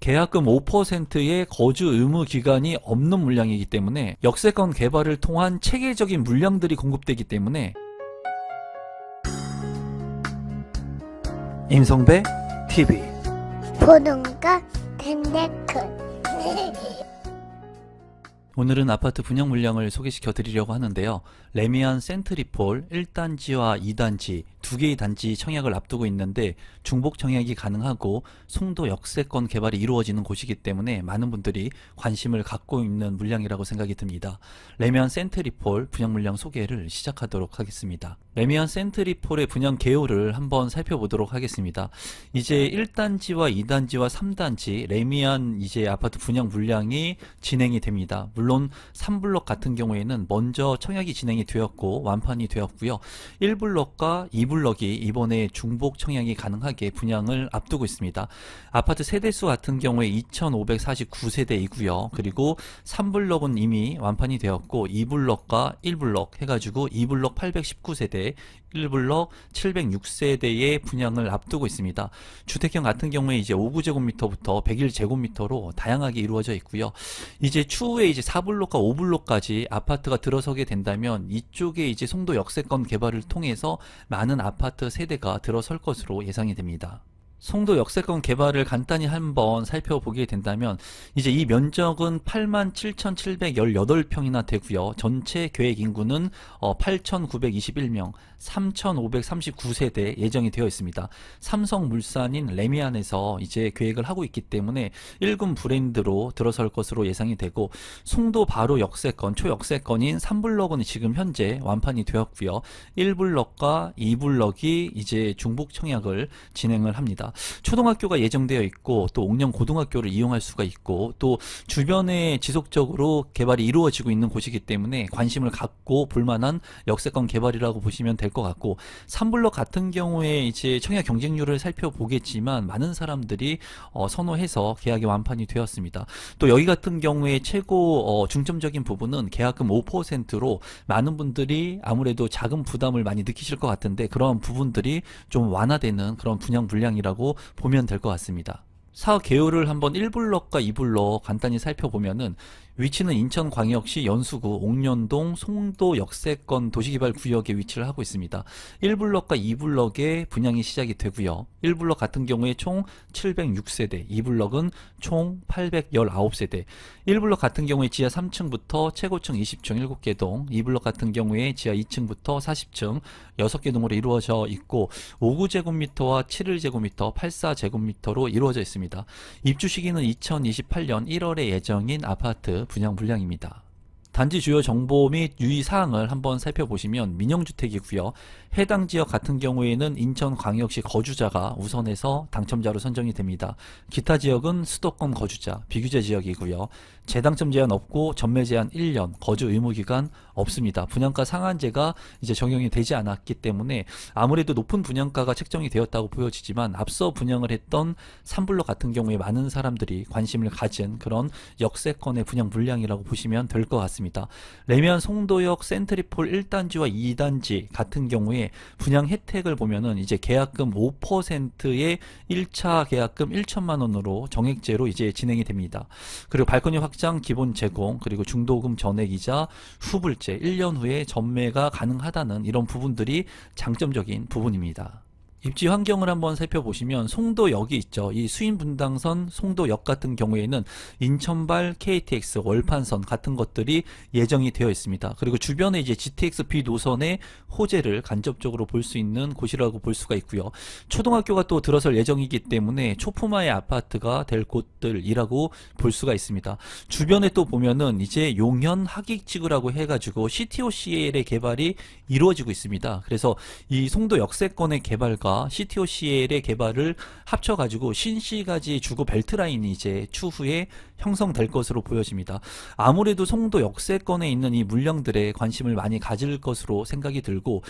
계약금 5%의 거주 의무 기간이 없는 물량이기 때문에 역세권 개발을 통한 체계적인 물량들이 공급되기 때문에 임성배 TV 보동과 덴데크 오늘은 아파트 분양 물량을 소개시켜 드리려고 하는데요. 레미안 센트리폴 1단지와 2단지 두 개의 단지 청약을 앞두고 있는데 중복 청약이 가능하고 송도 역세권 개발이 이루어지는 곳이기 때문에 많은 분들이 관심을 갖고 있는 물량이라고 생각이 듭니다. 레미안 센트리폴 분양 물량 소개를 시작하도록 하겠습니다. 레미안 센트리폴의 분양 개요를 한번 살펴보도록 하겠습니다. 이제 1단지와 2단지와 3단지 레미안 이제 아파트 분양 물량이 진행이 됩니다. 물론 3블럭 같은 경우에는 먼저 청약이 진행이 되었고 완판이 되었고요. 1블럭과 2블럭이 이번에 중복 청약이 가능하게 분양을 앞두고 있습니다. 아파트 세대수 같은 경우에 2549세대이고요. 그리고 3블럭은 이미 완판이 되었고 2블럭과 1블럭 해가지고 2블럭 819세대 1블럭 706세대의 분양을 앞두고 있습니다. 주택형 같은 경우에 이제 5구제곱미터부터 101제곱미터로 다양하게 이루어져 있고요. 이제 추후에 이제 4블럭과 5블럭까지 아파트가 들어서게 된다면 이쪽에 이제 송도 역세권 개발을 통해서 많은 아파트 세대가 들어설 것으로 예상이 됩니다. 송도 역세권 개발을 간단히 한번 살펴보게 된다면 이제 이 면적은 87,718평이나 되고요. 전체 계획 인구는 8,921명 3,539세대 예정이 되어 있습니다. 삼성물산인 레미안에서 이제 계획을 하고 있기 때문에 1군 브랜드로 들어설 것으로 예상이 되고 송도 바로 역세권 초역세권인 3블럭은 지금 현재 완판이 되었고요. 1블럭과 2블럭이 이제 중복 청약을 진행을 합니다. 초등학교가 예정되어 있고 또 옥령 고등학교를 이용할 수가 있고 또 주변에 지속적으로 개발이 이루어지고 있는 곳이기 때문에 관심을 갖고 볼만한 역세권 개발이라고 보시면 될 것 같고 3블럭 같은 경우에 이제 청약 경쟁률을 살펴보겠지만 많은 사람들이 선호해서 계약이 완판이 되었습니다. 또 여기 같은 경우에 최고 중점적인 부분은 계약금 5%로 많은 분들이 아무래도 자금 부담을 많이 느끼실 것 같은데 그런 부분들이 좀 완화되는 그런 분양 물량이라고 보면 될 것 같습니다. 사업 개요를 한번 1블럭과 2블럭 간단히 살펴보면은 위치는 인천광역시 연수구 옥련동 송도 역세권 도시개발구역에 위치를 하고 있습니다. 1블럭과 2블럭에 분양이 시작이 되고요. 1블럭 같은 경우에 총 706세대, 2블럭은 총 819세대. 1블럭 같은 경우에 지하 3층부터 최고층 20층 7개 동, 2블럭 같은 경우에 지하 2층부터 40층 6개 동으로 이루어져 있고 5구제곱미터와 7일제곱미터, 84제곱미터로 이루어져 있습니다. 입주 시기는 2028년 1월에 예정인 아파트 분양 물량입니다. 단지 주요 정보 및 유의사항을 한번 살펴보시면 민영주택이고요. 해당 지역 같은 경우에는 인천광역시 거주자가 우선해서 당첨자로 선정이 됩니다. 기타 지역은 수도권 거주자, 비규제 지역이고요. 재당첨 제한 없고 전매 제한 1년, 거주 의무기간 없습니다. 분양가 상한제가 이제 적용이 되지 않았기 때문에 아무래도 높은 분양가가 책정이 되었다고 보여지지만 앞서 분양을 했던 3블럭 같은 경우에 많은 사람들이 관심을 가진 그런 역세권의 분양 물량이라고 보시면 될 것 같습니다. 레미안 송도역 센트리폴 1단지와 2단지 같은 경우에 분양 혜택을 보면은 이제 계약금 5%의 1차 계약금 1천만 원으로 정액제로 이제 진행이 됩니다. 그리고 발코니 확장 기본 제공, 그리고 중도금 전액이자 후불제 1년 후에 전매가 가능하다는 이런 부분들이 장점적인 부분입니다. 입지 환경을 한번 살펴보시면 송도역이 있죠. 이 수인분당선 송도역 같은 경우에는 인천발 KTX 월판선 같은 것들이 예정이 되어 있습니다. 그리고 주변에 이제 GTX B 노선의 호재를 간접적으로 볼 수 있는 곳이라고 볼 수가 있고요. 초등학교가 또 들어설 예정이기 때문에 초품화의 아파트가 될 곳들이라고 볼 수가 있습니다. 주변에 또 보면은 이제 용현 하객지구라고 해가지고 CTOCL의 개발이 이루어지고 있습니다. 그래서 이 송도 역세권의 개발과 CTOCL의 개발을 합쳐가지고 신시가지 주거 벨트라인이 이제 추후에 형성될 것으로 보여집니다. 아무래도 송도 역세권에 있는 이 물량들에 관심을 많이 가질 것으로 생각이 들고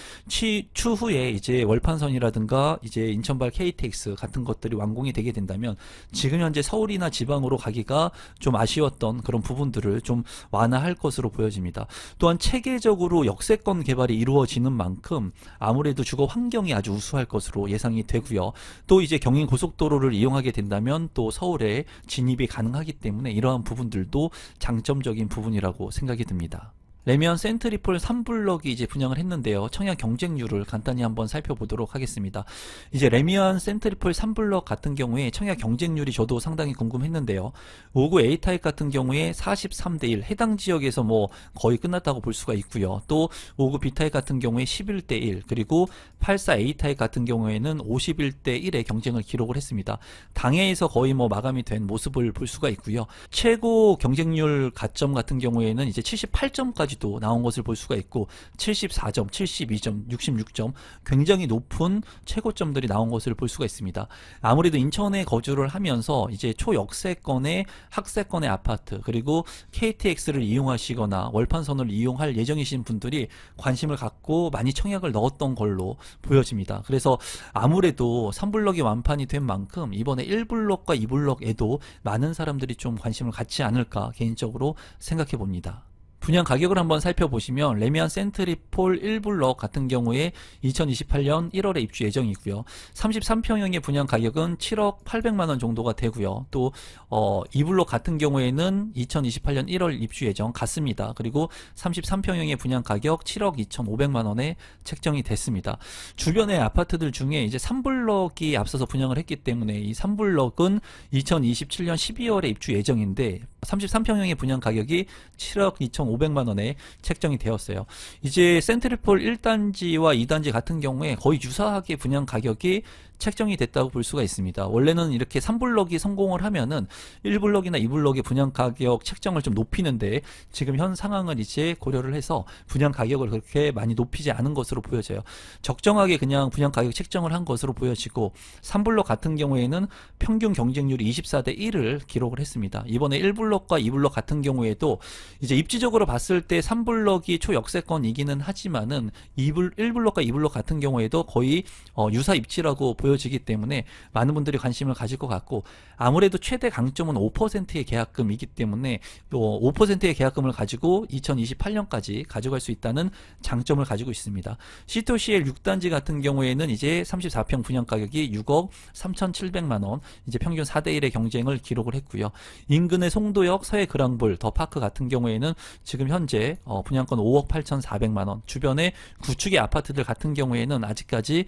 추후에 이제 월판선이라든가 이제 인천발 KTX 같은 것들이 완공이 되게 된다면 지금 현재 서울이나 지방으로 가기가 좀 아쉬웠던 그런 부분들을 좀 완화할 것으로 보여집니다. 또한 체계적으로 역세권 개발이 이루어지는 만큼 아무래도 주거 환경이 아주 우수할 것으로 것으로 예상이 되고요. 또 이제 경인 고속도로를 이용하게 된다면 또 서울에 진입이 가능하기 때문에 이러한 부분들도 장점적인 부분이라고 생각이 듭니다. 레미안 센트리폴 3블럭이 이제 분양을 했는데요. 청약 경쟁률을 간단히 한번 살펴보도록 하겠습니다. 이제 레미안 센트리폴 3블럭 같은 경우에 청약 경쟁률이 저도 상당히 궁금했는데요. 59 A타입 같은 경우에 43대 1, 해당 지역에서 뭐 거의 끝났다고 볼 수가 있고요. 또 59 B타입 같은 경우에 11대 1, 그리고 84 A타입 같은 경우에는 51대 1의 경쟁을 기록을 했습니다. 당해에서 거의 뭐 마감이 된 모습을 볼 수가 있고요. 최고 경쟁률 가점 같은 경우에는 이제 78점까지 도 나온 것을 볼 수가 있고 74점, 72점, 66점 굉장히 높은 최고점들이 나온 것을 볼 수가 있습니다. 아무래도 인천에 거주를 하면서 이제 초역세권의 학세권의 아파트 그리고 KTX를 이용하시거나 월판선을 이용할 예정이신 분들이 관심을 갖고 많이 청약을 넣었던 걸로 보여집니다. 그래서 아무래도 3블럭이 완판이 된 만큼 이번에 1블럭과 2블럭에도 많은 사람들이 좀 관심을 갖지 않을까 개인적으로 생각해 봅니다. 분양 가격을 한번 살펴보시면 레미안 센트리폴 1블럭 같은 경우에 2028년 1월에 입주 예정이고요. 33평형의 분양 가격은 7억 800만원 정도가 되고요. 또 2블럭 같은 경우에는 2028년 1월 입주 예정 같습니다. 그리고 33평형의 분양 가격 7억 2,500만원에 책정이 됐습니다. 주변의 아파트들 중에 이제 3블럭이 앞서서 분양을 했기 때문에 이 3블럭은 2027년 12월에 입주 예정인데 33평형의 분양 가격이 7억 2,500만원에 책정이 되었어요. 이제 센트리폴 1단지와 2단지 같은 경우에 거의 유사하게 분양 가격이 책정이 됐다고 볼 수가 있습니다. 원래는 이렇게 3블럭이 성공을 하면은 1블럭이나 2블럭의 분양 가격 책정을 좀 높이는데 지금 현 상황을 이제 고려를 해서 분양 가격을 그렇게 많이 높이지 않은 것으로 보여져요. 적정하게 그냥 분양 가격 책정을 한 것으로 보여지고 3블럭 같은 경우에는 평균 경쟁률이 24대 1을 기록을 했습니다. 이번에 1블럭과 2블럭 같은 경우에도 이제 입지적으로 봤을 때 3블럭이 초역세권이기는 하지만은 1블럭과 2블럭 같은 경우에도 거의 유사 입지라고 보여지기 때문에 많은 분들이 관심을 가질 것 같고 아무래도 최대 강점은 5%의 계약금이기 때문에 5%의 계약금을 가지고 2028년까지 가져갈 수 있다는 장점을 가지고 있습니다. C2CL 6단지 같은 경우에는 이제 34평 분양 가격이 6억 3,700만원 이제 평균 4대1의 경쟁을 기록을 했고요. 인근의 송도역, 서해 그랑블, 더 파크 같은 경우에는 지금 현재 분양권 5억 8,400만원 주변의 구축의 아파트들 같은 경우에는 아직까지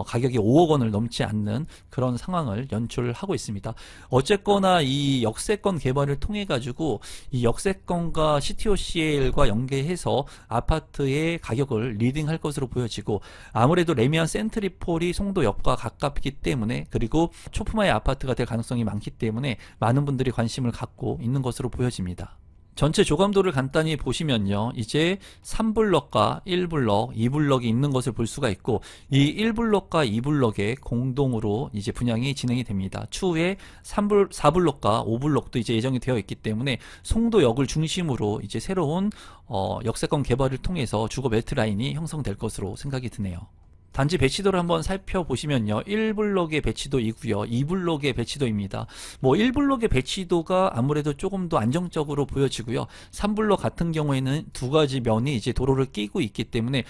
가격이 5억 원을 넘지 않는 그런 상황을 연출하고 있습니다. 어쨌거나 이 역세권 개발을 통해 가지고 이 역세권과 CTOCL과 연계해서 아파트의 가격을 리딩할 것으로 보여지고 아무래도 레미안 센트리폴이 송도역과 가깝기 때문에 그리고 초품화의 아파트가 될 가능성이 많기 때문에 많은 분들이 관심을 갖고 있는 것으로 보여집니다. 전체 조감도를 간단히 보시면요. 이제 3블럭과 1블럭, 2블럭이 있는 것을 볼 수가 있고 이 1블럭과 2블럭에 공동으로 이제 분양이 진행이 됩니다. 추후에 4블럭과 5블럭도 이제 예정이 되어 있기 때문에 송도역을 중심으로 이제 새로운 역세권 개발을 통해서 주거 벨트 라인이 형성될 것으로 생각이 드네요. 단지 배치도를 한번 살펴보시면요. 1블럭의 배치도이고요. 2블럭의 배치도입니다. 뭐 1블럭의 배치도가 아무래도 조금 더 안정적으로 보여지고요. 3블럭 같은 경우에는 두 가지 면이 이제 도로를 끼고 있기 때문에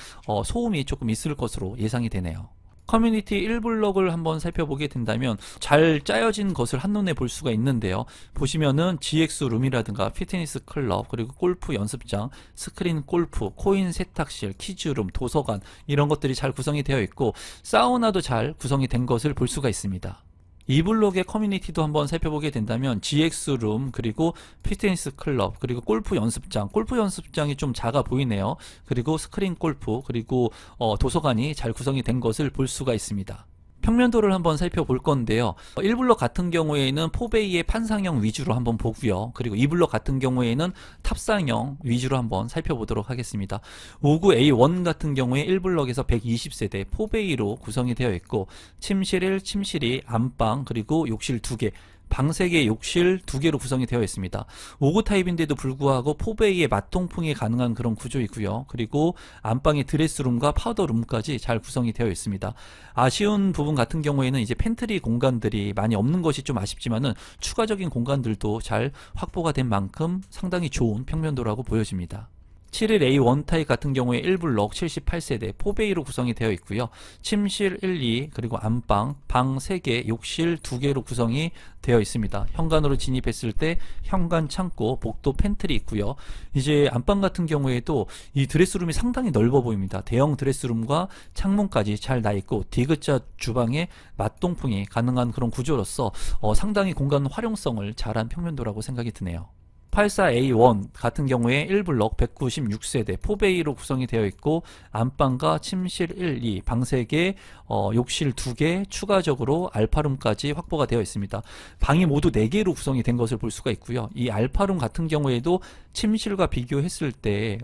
소음이 조금 있을 것으로 예상이 되네요. 커뮤니티 1블럭을 한번 살펴보게 된다면 잘 짜여진 것을 한눈에 볼 수가 있는데요. 보시면은 GX룸이라든가 피트니스 클럽, 그리고 골프 연습장, 스크린 골프, 코인 세탁실, 키즈룸, 도서관 이런 것들이 잘 구성이 되어 있고 사우나도 잘 구성이 된 것을 볼 수가 있습니다. 2블럭의 커뮤니티도 한번 살펴보게 된다면 GX룸, 그리고 피트니스 클럽, 그리고 골프 연습장이 좀 작아 보이네요. 그리고 스크린 골프, 그리고 도서관이 잘 구성이 된 것을 볼 수가 있습니다. 평면도를 한번 살펴볼 건데요. 1블럭 같은 경우에는 포베이의 판상형 위주로 한번 보고요. 그리고 2블럭 같은 경우에는 탑상형 위주로 한번 살펴보도록 하겠습니다. 59A1 같은 경우에 1블럭에서 120세대 포베이로 구성이 되어 있고 침실 1, 침실 2, 안방, 그리고 욕실 2개, 방 3개, 욕실 2개로 구성이 되어 있습니다. 59 타입인데도 불구하고 포베이에 맞통풍이 가능한 그런 구조이고요. 그리고 안방에 드레스룸과 파우더룸까지 잘 구성이 되어 있습니다. 아쉬운 부분 같은 경우에는 이제 팬트리 공간들이 많이 없는 것이 좀 아쉽지만은 추가적인 공간들도 잘 확보가 된 만큼 상당히 좋은 평면도라고 보여집니다. 71A 원타입 같은 경우에 1블록 78세대 4베이로 구성이 되어 있고요. 침실 1, 2 그리고 안방, 방 3개, 욕실 2개로 구성이 되어 있습니다. 현관으로 진입했을 때 현관 창고, 복도 팬트리 있고요. 이제 안방 같은 경우에도 이 드레스룸이 상당히 넓어 보입니다. 대형 드레스룸과 창문까지 잘 나 있고 디귿자 주방에 맞동풍이 가능한 그런 구조로서 상당히 공간 활용성을 잘한 평면도라고 생각이 드네요. 84A1 같은 경우에 1블록 196세대 4베이로 구성이 되어 있고 안방과 침실 1, 2, 방 3개, 욕실 2개, 추가적으로 알파룸까지 확보가 되어 있습니다. 방이 모두 4개로 구성이 된 것을 볼 수가 있고요. 이 알파룸 같은 경우에도 침실과 비교했을 때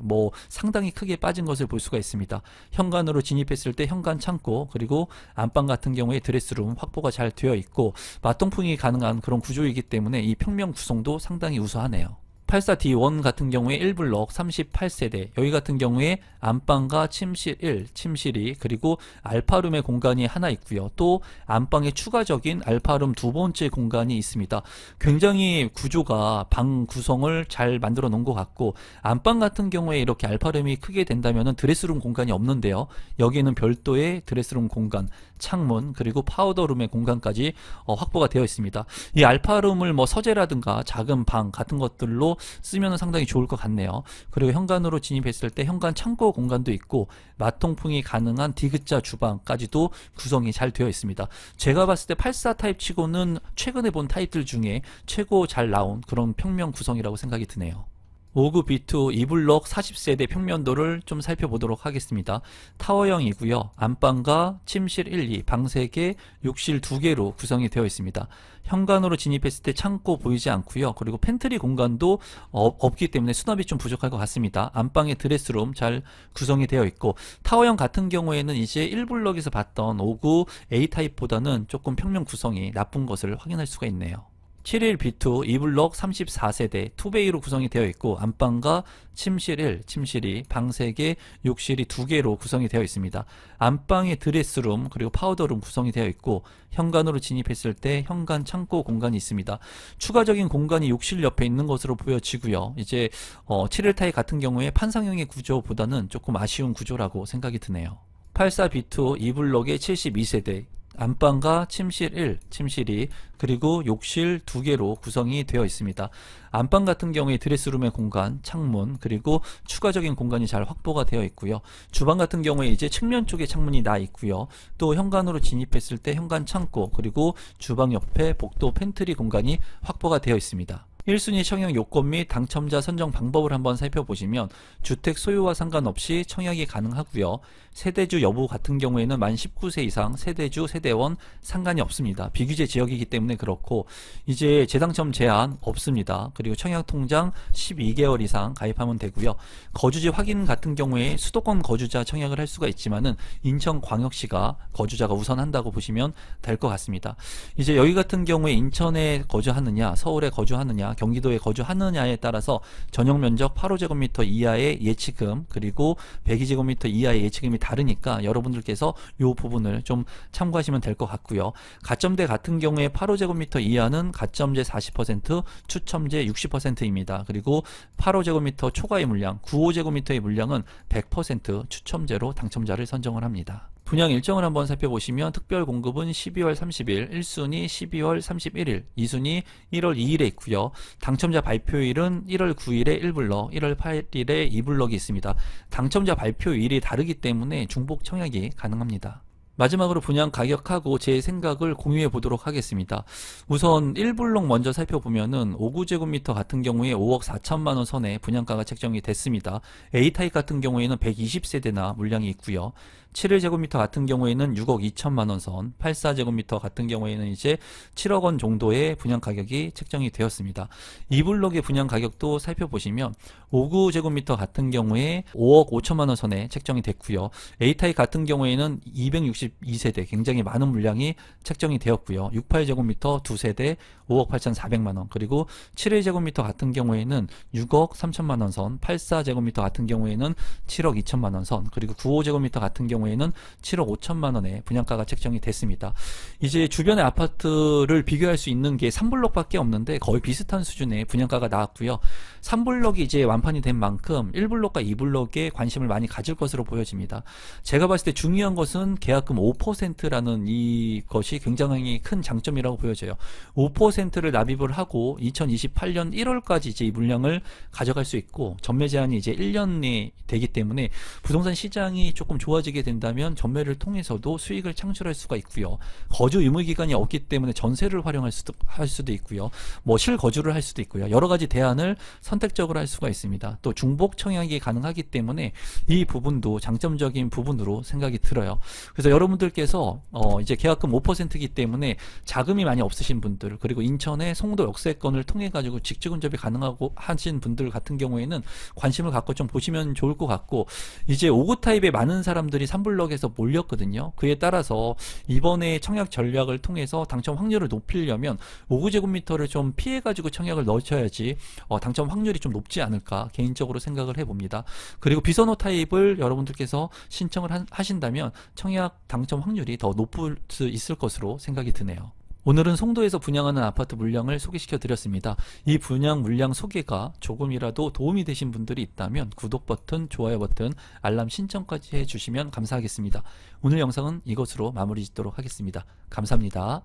상당히 크게 빠진 것을 볼 수가 있습니다. 현관으로 진입했을 때 현관 창고, 그리고 안방 같은 경우에 드레스룸 확보가 잘 되어 있고 맞동풍이 가능한 그런 구조이기 때문에 이 평면 구성도 상당히 우수하네요. 84D1 같은 경우에 1블록 38세대, 여기 같은 경우에 안방과 침실 1, 침실 2, 그리고 알파룸의 공간이 하나 있고요. 또 안방에 추가적인 알파룸 두 번째 공간이 있습니다. 굉장히 구조가 방 구성을 잘 만들어 놓은 것 같고, 안방 같은 경우에 이렇게 알파룸이 크게 된다면 드레스룸 공간이 없는데요. 여기에는 별도의 드레스룸 공간, 창문, 그리고 파우더룸의 공간까지 확보가 되어 있습니다. 이 알파룸을 서재라든가 작은 방 같은 것들로 쓰면 상당히 좋을 것 같네요. 그리고 현관으로 진입했을 때 현관 창고 공간도 있고 맞통풍이 가능한 디귿자 주방까지도 구성이 잘 되어 있습니다. 제가 봤을 때 84 타입 치고는 최근에 본 타입들 중에 최고 잘 나온 그런 평면 구성이라고 생각이 드네요. 59B2 2블록 40세대 평면도를 좀 살펴보도록 하겠습니다. 타워형이고요. 안방과 침실 1, 2, 방 3개, 욕실 2개로 구성이 되어 있습니다. 현관으로 진입했을 때 창고 보이지 않고요. 그리고 팬트리 공간도 없기 때문에 수납이 좀 부족할 것 같습니다. 안방에 드레스룸 잘 구성이 되어 있고, 타워형 같은 경우에는 이제 1블록에서 봤던 59 A타입보다는 조금 평면 구성이 나쁜 것을 확인할 수가 있네요. 71B2 2블록 34세대 2베이로 구성이 되어 있고 안방과 침실 1, 침실 2, 방 3개, 욕실이 2개로 구성이 되어 있습니다. 안방에 드레스룸 그리고 파우더룸 구성이 되어 있고 현관으로 진입했을 때 현관 창고 공간이 있습니다. 추가적인 공간이 욕실 옆에 있는 것으로 보여지고요. 이제 71타입 같은 경우에 판상형의 구조보다는 조금 아쉬운 구조라고 생각이 드네요. 84B2 2블록의 72세대 안방과 침실 1, 침실 2, 그리고 욕실 2개로 구성이 되어 있습니다. 안방 같은 경우에 드레스룸의 공간, 창문, 그리고 추가적인 공간이 잘 확보가 되어 있고요. 주방 같은 경우에 이제 측면 쪽에 창문이 나 있고요. 또 현관으로 진입했을 때 현관 창고, 그리고 주방 옆에 복도 팬트리 공간이 확보가 되어 있습니다. 1순위 청약 요건 및 당첨자 선정 방법을 한번 살펴보시면 주택 소유와 상관없이 청약이 가능하고요. 세대주 여부 같은 경우에는 만 19세 이상 세대주 세대원 상관이 없습니다. 비규제 지역이기 때문에 그렇고 이제 재당첨 제한 없습니다. 그리고 청약 통장 12개월 이상 가입하면 되고요. 거주지 확인 같은 경우에 수도권 거주자 청약을 할 수가 있지만은 인천광역시가 거주자가 우선한다고 보시면 될 것 같습니다. 이제 여기 같은 경우에 인천에 거주하느냐 서울에 거주하느냐 경기도에 거주하느냐에 따라서 전용 면적 8호제곱미터 이하의 예치금 그리고 102제곱미터 이하의 예치금이 다르니까 여러분들께서 이 부분을 좀 참고하시면 될 것 같고요. 가점대 같은 경우에 8호제곱미터 이하는 가점제 40%, 추첨제 60%입니다. 그리고 8호제곱미터 초과의 물량, 9호제곱미터의 물량은 100% 추첨제로 당첨자를 선정을 합니다. 분양 일정을 한번 살펴보시면 특별 공급은 12월 30일, 1순위 12월 31일, 2순위 1월 2일에 있고요. 당첨자 발표일은 1월 9일에 1블럭, 1월 8일에 2블럭이 있습니다. 당첨자 발표일이 다르기 때문에 중복 청약이 가능합니다. 마지막으로 분양 가격하고 제 생각을 공유해 보도록 하겠습니다. 우선 1블록 먼저 살펴보면은 59제곱미터 같은 경우에 5억 4천만원 선에 분양가가 책정이 됐습니다. A타입 같은 경우에는 120세대나 물량이 있고요. 71제곱미터 같은 경우에는 6억 2천만원 선, 84제곱미터 같은 경우에는 이제 7억 원 정도의 분양 가격이 책정이 되었습니다. 2블록의 분양 가격도 살펴보시면 59제곱미터 같은 경우에 5억 5천만원 선에 책정이 됐고요. A타입 같은 경우에는 262세대 굉장히 많은 물량이 책정이 되었고요. 68제곱미터 2세대 5억 8,400만원, 그리고 71제곱미터 같은 경우에는 6억 3천만원 선, 84제곱미터 같은 경우에는 7억 2천만원 선, 그리고 95제곱미터 같은 경우에는 경우에는 7억 5천만 원의 분양가가 책정이 됐습니다. 이제 주변의 아파트를 비교할 수 있는 게 3블럭밖에 없는데 거의 비슷한 수준의 분양가가 나왔고요. 3블럭이 이제 완판이 된 만큼 1블럭과 2블럭에 관심을 많이 가질 것으로 보여집니다. 제가 봤을 때 중요한 것은 계약금 5%라는 이것이 굉장히 큰 장점이라고 보여져요. 5%를 납입을 하고 2028년 1월까지 이제 이 물량을 가져갈 수 있고, 전매 제한이 이제 1년이 되기 때문에 부동산 시장이 조금 좋아지게 된다면 전매를 통해서도 수익을 창출할 수가 있고요. 거주 의무 기간이 없기 때문에 전세를 활용할 수도 있고요. 뭐 실거주를 할 수도 있고요. 여러 가지 대안을 선택적으로 할 수가 있습니다. 또 중복 청약이 가능하기 때문에 이 부분도 장점적인 부분으로 생각이 들어요. 그래서 여러분들께서 이제 계약금 5%이기 때문에 자금이 많이 없으신 분들, 그리고 인천의 송도 역세권을 통해 가지고 직주근접이 가능하고 하신 분들 같은 경우에는 관심을 갖고 좀 보시면 좋을 것 같고, 이제 5구 타입에 많은 사람들이 3블럭에서 몰렸거든요. 그에 따라서 이번에 청약 전략을 통해서 당첨 확률을 높이려면 5구제곱미터를 좀 피해 가지고 청약을 넣으셔야지 당첨 확률이 좀 높지 않을까 개인적으로 생각을 해봅니다. 그리고 비선호 타입을 여러분들께서 신청을 하신다면 청약 당첨 확률이 더 높을 수 있을 것으로 생각이 드네요. 오늘은 송도에서 분양하는 아파트 물량을 소개시켜 드렸습니다. 이 분양 물량 소개가 조금이라도 도움이 되신 분들이 있다면 구독 버튼, 좋아요 버튼, 알람 신청까지 해주시면 감사하겠습니다. 오늘 영상은 이것으로 마무리 짓도록 하겠습니다. 감사합니다.